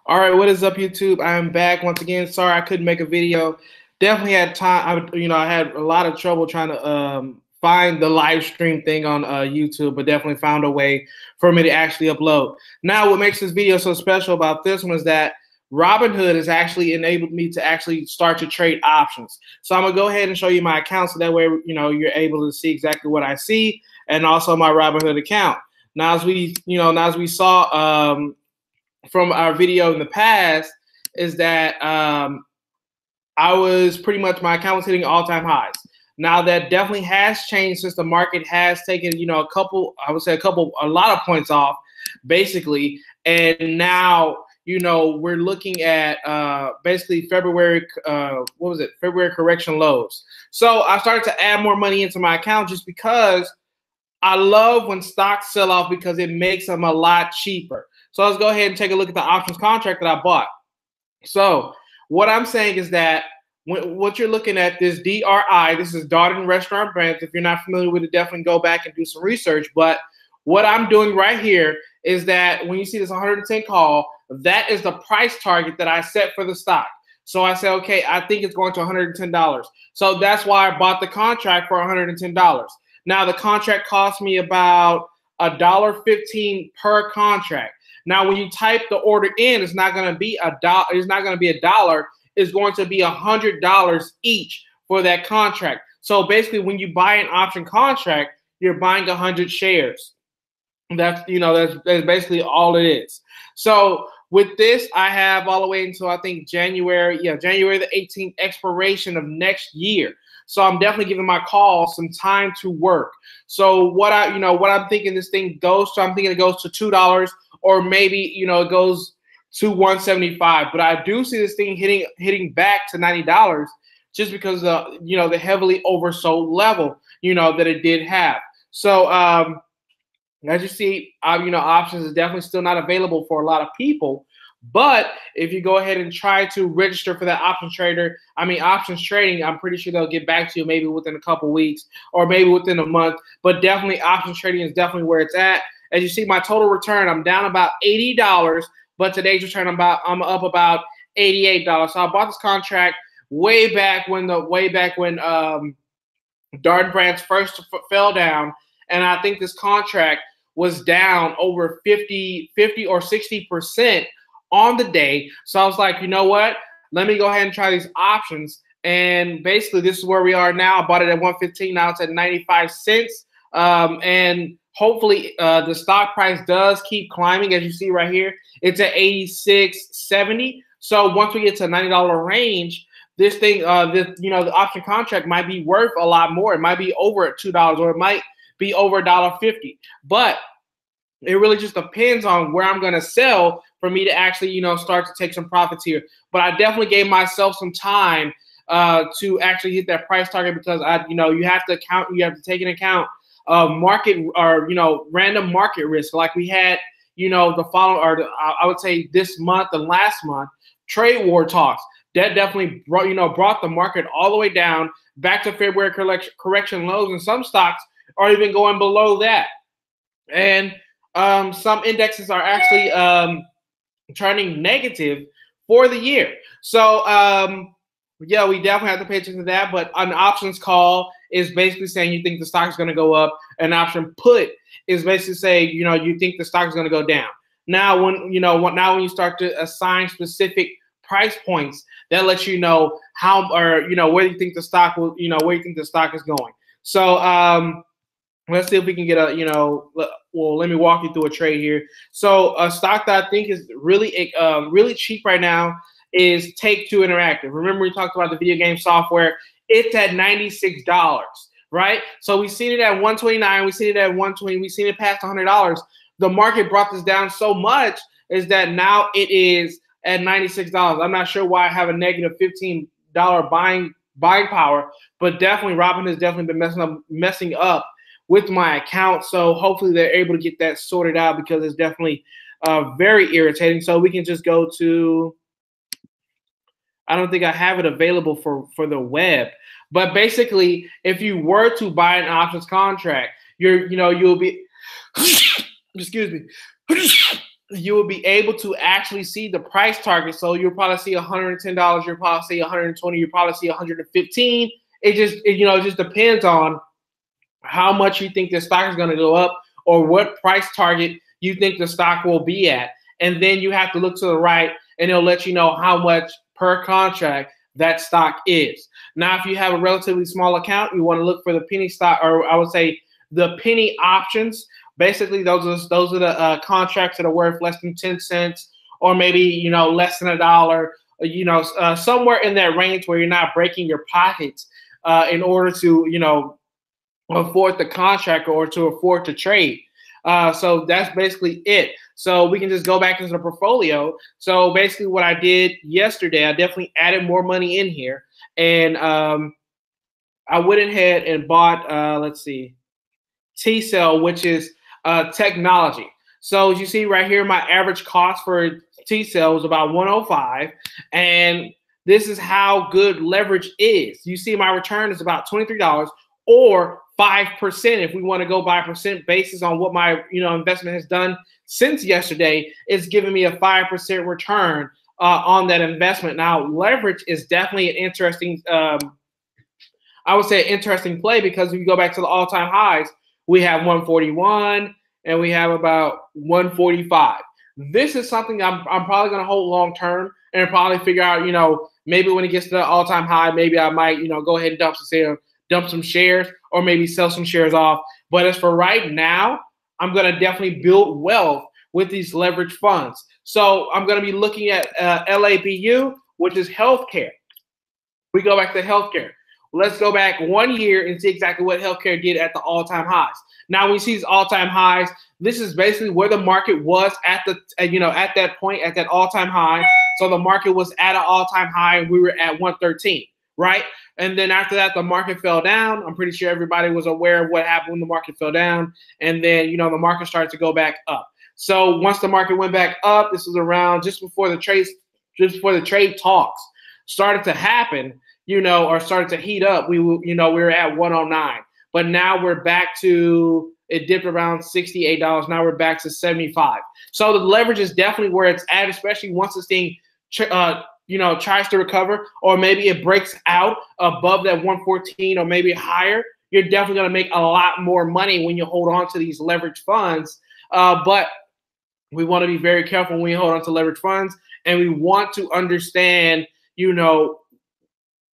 All right, what is up, YouTube? I am back once again. Sorry I couldn't make a video. Definitely had time. I had a lot of trouble trying to find the live stream thing on YouTube, but definitely found a way for me to actually upload. Now, what makes this video so special about this one is that Robinhood has actually enabled me to actually start to trade options. So I'm gonna go ahead and show you my account, so that way you're able to see exactly what I see, and also my Robinhood account. Now, as we saw. From our video in the past is that I was pretty much, my account was hitting all-time highs. Now that definitely has changed since the market has taken, a lot of points off, basically. And now, we're looking at basically February, February correction lows. So I started to add more money into my account just because I love when stocks sell off because it makes them a lot cheaper. So let's go ahead and take a look at the options contract that I bought. So what I'm saying is that what you're looking at, this DRI, this is Darden Restaurant Brands. If you're not familiar with it, definitely go back and do some research. But what I'm doing right here is that when you see this 110 call, that is the price target that I set for the stock. So I said, okay, I think it's going to $110. So that's why I bought the contract for $110. Now the contract cost me about $1.15 per contract. Now, when you type the order in, it's not going to be a dollar. It's not going to be $1. It's going to be $100 each for that contract. So basically, when you buy an option contract, you're buying 100 shares. That's basically all it is. So with this, I have all the way until I think January the 18th expiration of next year. So I'm definitely giving my call some time to work. So what I'm thinking this thing goes to, I'm thinking it goes to $2, or maybe it goes to $175. But I do see this thing hitting back to $90 just because the heavily oversold level that it did have. So as you see, options is definitely still not available for a lot of people. But if you go ahead and try to register for that options trading, I'm pretty sure they'll get back to you maybe within a couple weeks or maybe within a month. But definitely options trading is definitely where it's at. As you see, my total return, I'm down about $80, but today's return, I'm up about $88. So I bought this contract way back when Darden Brands first fell down, and I think this contract was down over 50 or 60% on the day. So I was like, you know what? Let me go ahead and try these options. And basically, this is where we are now. I bought it at 115. Now it's at 95 cents. And hopefully, the stock price does keep climbing. As you see right here, it's at 86.70. So once we get to $90 range, this thing, the option contract might be worth a lot more. It might be over at $2, or it might be over $1.50. But it really just depends on where I'm going to sell for me to actually, start to take some profits here. But I definitely gave myself some time to actually hit that price target, because you have to take into account market, or random market risk, like we had I would say this month and last month, trade war talks that definitely brought the market all the way down back to February correction lows, and some stocks are even going below that. And some indexes are actually turning negative for the year. So yeah, we definitely have to pay attention to that. But an options call is basically saying you think the stock is going to go up. An option put is basically saying you think the stock is going to go down. Now when you start to assign specific price points, that lets you know how, or where you think the stock will, where you think the stock is going. So let's see if we can get well, let me walk you through a trade here. So a stock that I think is really cheap right now is Take-Two Interactive. Remember, we talked about the video game software. It's at $96, right? So we've seen it at $129. We've seen it at $120. We've seen it past $100. The market brought this down so much is that now it is at $96. I'm not sure why I have a negative $15 buying power, but definitely Robinhood has definitely been messing up with my account. So hopefully they're able to get that sorted out, because it's definitely very irritating. So we can just go to, I don't think I have it available for the web, but basically if you were to buy an options contract, you'll be excuse me you will be able to actually see the price target. So you'll probably see $110, you'll probably see 120, you'll probably see 115. It just depends on how much you think the stock is going to go up or what price target you think the stock will be at. And then you have to look to the right and it'll let you know how much per contract that stock is. Now, if you have a relatively small account, you want to look for the penny stock, or I would say the penny options. Basically, those are the contracts that are worth less than 10 cents or maybe, less than $1, somewhere in that range where you're not breaking your pockets in order to, afford the contract or to afford to trade. So that's basically it. So we can just go back into the portfolio. So basically what I did yesterday, I definitely added more money in here. And I went ahead and bought, T-Cell, which is technology. So as you see right here, my average cost for T-Cell was about 105. And this is how good leverage is. You see my return is about $23 or 5% if we want to go by percent basis on what my investment has done since yesterday. It's giving me a 5% return on that investment. Now, leverage is definitely an interesting, I would say, interesting play, because if you go back to the all-time highs, we have 141 and we have about 145. This is something I'm probably going to hold long term and probably figure out, maybe when it gets to the all-time high, maybe I might, go ahead and dump some shares or maybe sell some shares off. But as for right now, I'm going to definitely build wealth with these leverage funds. So I'm going to be looking at LABU, which is healthcare. We go back to healthcare. Let's go back 1 year and see exactly what healthcare did at the all-time highs. Now, when you see these all-time highs, this is basically where the market was at that point, at that all-time high. So the market was at an all-time high and we were at 113, right? And then after that, the market fell down. I'm pretty sure everybody was aware of what happened when the market fell down. And then, the market started to go back up. So once the market went back up, this was around just before the trade talks started to happen, or started to heat up. We were at 109. But now we're back to, it dipped around $68. Now we're back to 75. So the leverage is definitely where it's at, especially once this thing tries to recover, or maybe it breaks out above that 114 or maybe higher. You're definitely going to make a lot more money when you hold on to these leverage funds. But we want to be very careful when we hold on to leverage funds, and we want to understand, we want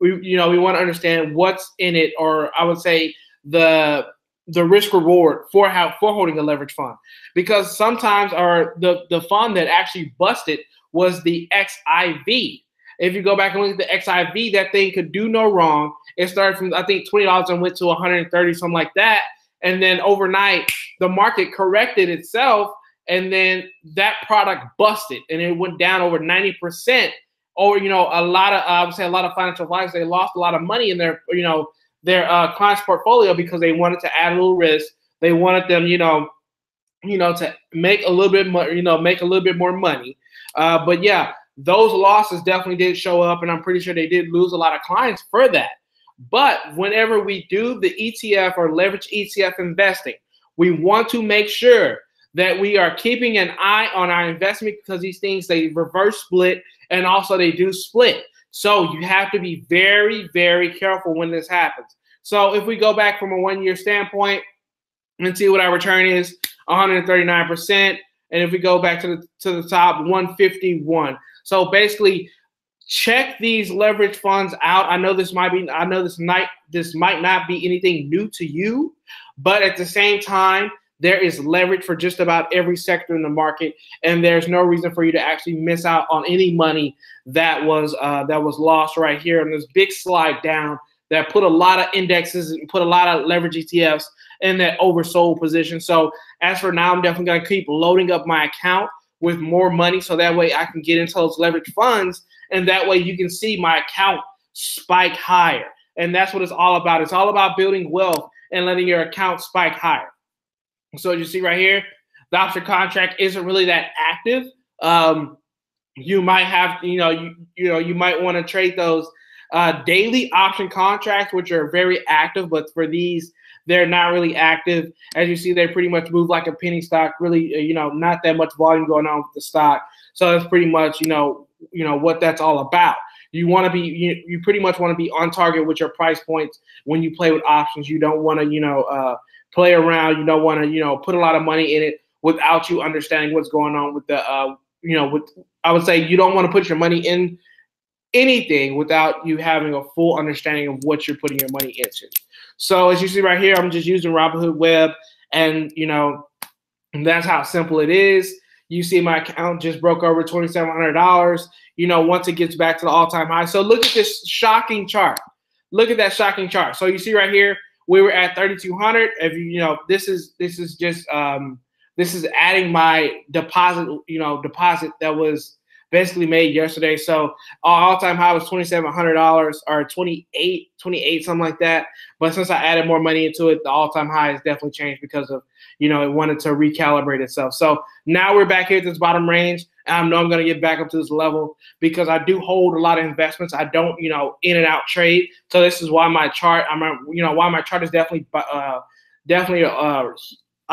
to understand what's in it, or I would say the risk reward for holding a leverage fund, because sometimes the fund that actually busted was the XIV. If you go back and look at the XIV, that thing could do no wrong. It started from, I think, $20 and went to 130, something like that. And then overnight, the market corrected itself, and then that product busted, and it went down over 90%. Or, a lot of, I would say a lot of financial advisors, they lost a lot of money in their client's portfolio because they wanted to add a little risk. They wanted them, to make a little bit more money. But yeah, those losses definitely did show up, and I'm pretty sure they did lose a lot of clients for that. But whenever we do the ETF or leverage ETF investing, we want to make sure that we are keeping an eye on our investment, because these things, they reverse split, and also they do split. So you have to be very, very careful when this happens. So if we go back from a 1 year standpoint and see what our return is, 139%. And if we go back to the top, 151. So basically, check these leverage funds out. I know this might not be anything new to you, but at the same time, there is leverage for just about every sector in the market, and there's no reason for you to actually miss out on any money that was lost right here on this big slide down that put a lot of indexes and put a lot of leverage ETFs in that oversold position. So as for now, I'm definitely going to keep loading up my account with more money, so that way I can get into those leverage funds, and that way you can see my account spike higher. And that's what it's all about. It's all about building wealth and letting your account spike higher. So you see right here, the option contract isn't really that active. You might have, you might want to trade those daily option contracts, which are very active. But for these they're not really active. As you see, they pretty much move like a penny stock. Really, not that much volume going on with the stock. So that's pretty much what that's all about. You want to be you pretty much want to be on target with your price points when you play with options. You don't want to play around. You don't want to put a lot of money in it without you understanding what's going on with the I would say you don't want to put your money in anything without you having a full understanding of what you're putting your money into. So as you see right here, I'm just using Robinhood Web, and that's how simple it is. You see my account just broke over $2,700. Once it gets back to the all-time high. So look at this shocking chart. Look at that shocking chart. So you see right here, we were at 3,200. If this is just this is adding my deposit, deposit that was basically made yesterday. So our all-time high was $2,700 or 28, something like that. But since I added more money into it, the all-time high has definitely changed because of, it wanted to recalibrate itself. So now we're back here at this bottom range. And I know I'm going to get back up to this level because I do hold a lot of investments. I don't, in and out trade. So this is why my chart, why my chart is definitely, I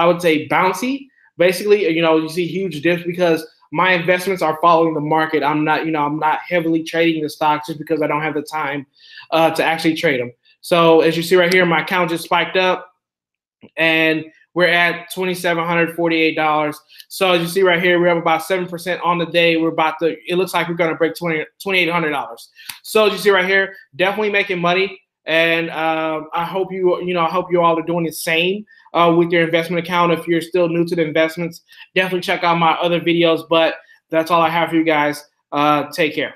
would say bouncy. Basically, you see huge dips because my investments are following the market. I'm not heavily trading the stocks just because I don't have the time to actually trade them. So as you see right here, my account just spiked up and we're at $2,748. So as you see right here, we're up about 7% on the day. It looks like we're going to break $2,800. So as you see right here, definitely making money. And I hope you all are doing the same with your investment account. If you're still new to the investments, definitely check out my other videos. But that's all I have for you guys. Take care.